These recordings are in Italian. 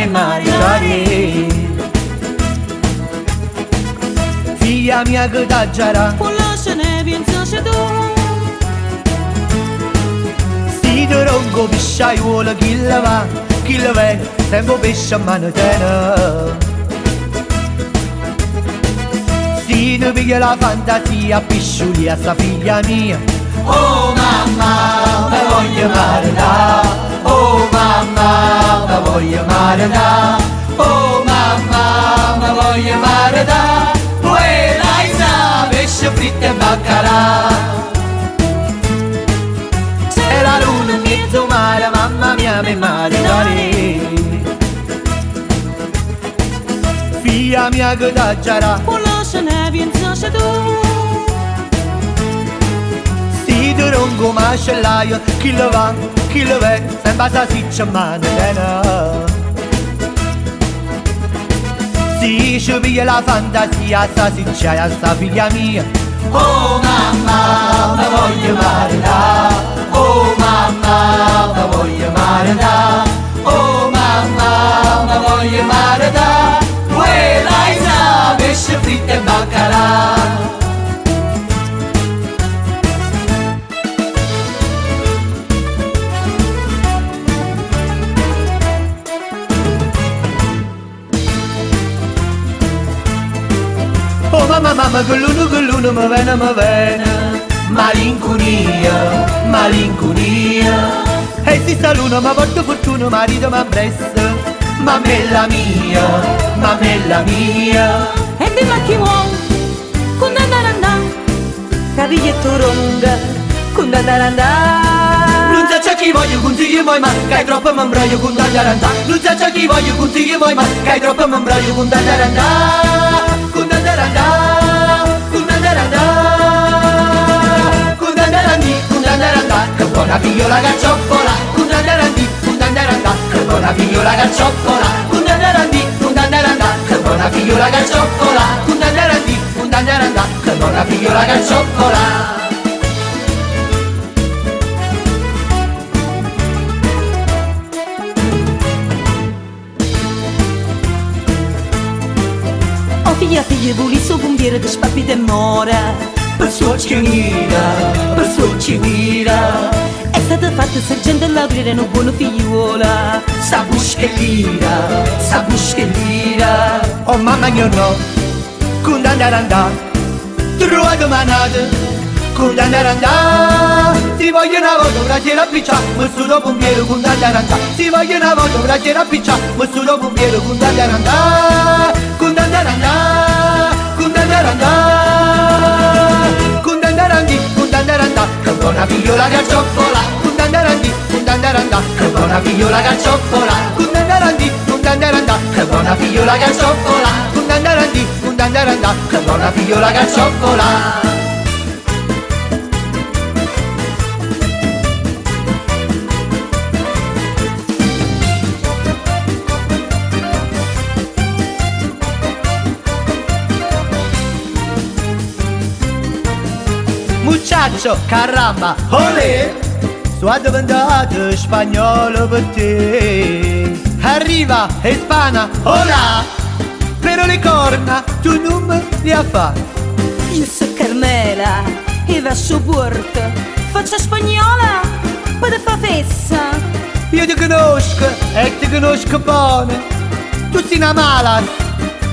ame mangiare. Figlia mia che t'aggiarà, con lasciane pensaci tu. si te ronco pisciaiuolo, chi la va, chi la viene, sempre pesce a mano tena. Si te piglia la fantasia, pisciuli a sta figlia mia. Oh mamma, me voglio maritare. Oh mamma, me voglio maritare. Oh mamma, me voglio maritare. Quella isa, pesce fritto e baccarà. C'è la luna in mezzo mare, mamma mia, me maritare. Figlia mia che t'aggiarà, con lasciane pensaci tu. si te ronco macellaio, chi lo va, chi lo vede, sempre sta siccia a mano tena. Si ci piglia la fantasia, sta siccia a sta figlia mia. Oh mamma, me voglio maritare. Oh mamma, me voglio maritare. Oh mamma, me voglio maritare. Quella isa, pesce fritto e baccarà. Oh mamma, mamma, che l'uno mi viene, malinconia, malinconia. E si sta l'uno, ma porto fortuna, marito m'abbressa, mammella mia, mammella mia. E di macchi vuoi, con andare andare, caviglietto ronda, con andare andare. Non sa chi voglio consigli mai, ma che hai troppo m'embroglio con andare andare. Non sa chi voglio consigli mai, ma che hai troppo m'embroglio con andare andare. Con andare andare, con andare andare, con andare andare, con andare andare. Che buona figliola cacciopola, con andare andare, con andare andare. Che buona figliola cacciopola, con andare andare, con andare andare. Che buona figliola cacciopola, con andare andare, con andare andare. Che buona figliola cacciopola. Figlia volisse un pompiere che spappi te mora. Per sua cinina, per sua cinina. È stata fatta sergente all'aprire una buona figliuola. Sa buschellina, sa buschellina. Oh mamma mia no, con andare andare. Trovate manate, con andare andare. Si voglio una volta una cera picciata, ma su dopo un piede con andare andare. Si voglio una volta una cera picciata, ma su dopo un piede con andare andare. Con andare andare, con andare andare. Con andare andare, con andare andare. Che buona figliola cacciopola, con andare andare, con andare andare. Che buona figliola cacciopola, con andare andare, con andare andare. Che buona figliola cacciopola, con andare andare, con andare andare. Che buona figliola cacciopola. Muchacho, caramba, olè, sono diventato spagnolo per te. Arriva, Hispana, hola, però le corna tu non me le ha fatte. Io so Carmela e verso Porto, faccia spagnola, poi te fa fessa. Io ti conosco e ti conosco bene. Tu sei una mala,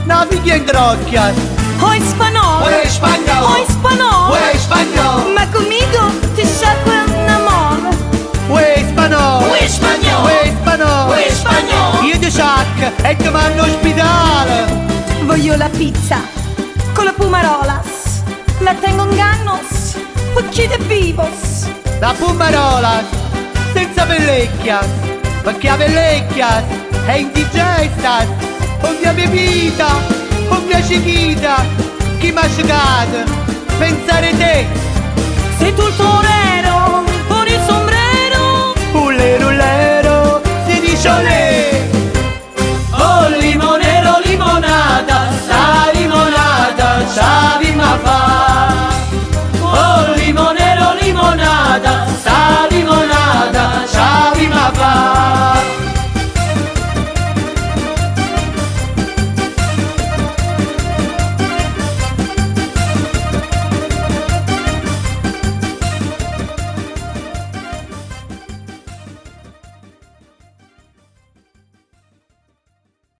una figlia in trocchia. Oh spagnolo, Uè spagnolo, oh spagnolo, uè spagnolo, ma conmigo ti sacco un amore. uè spagnolo, Uè spagnolo, uè spagnolo, uè spagnolo. io ti sacco e ti mando all'ospedale. Voglio la pizza con la pumarolas, la tengo en ganos, pochite vivos. La pumarola senza pellecchia, perché la pellecchia è indigesta. Con mia bevita, con mia chiquita, chi m'ha asciugato? Pensare te. Sei tu il torero con il sombrero. Ullero, ullero, si dice olè.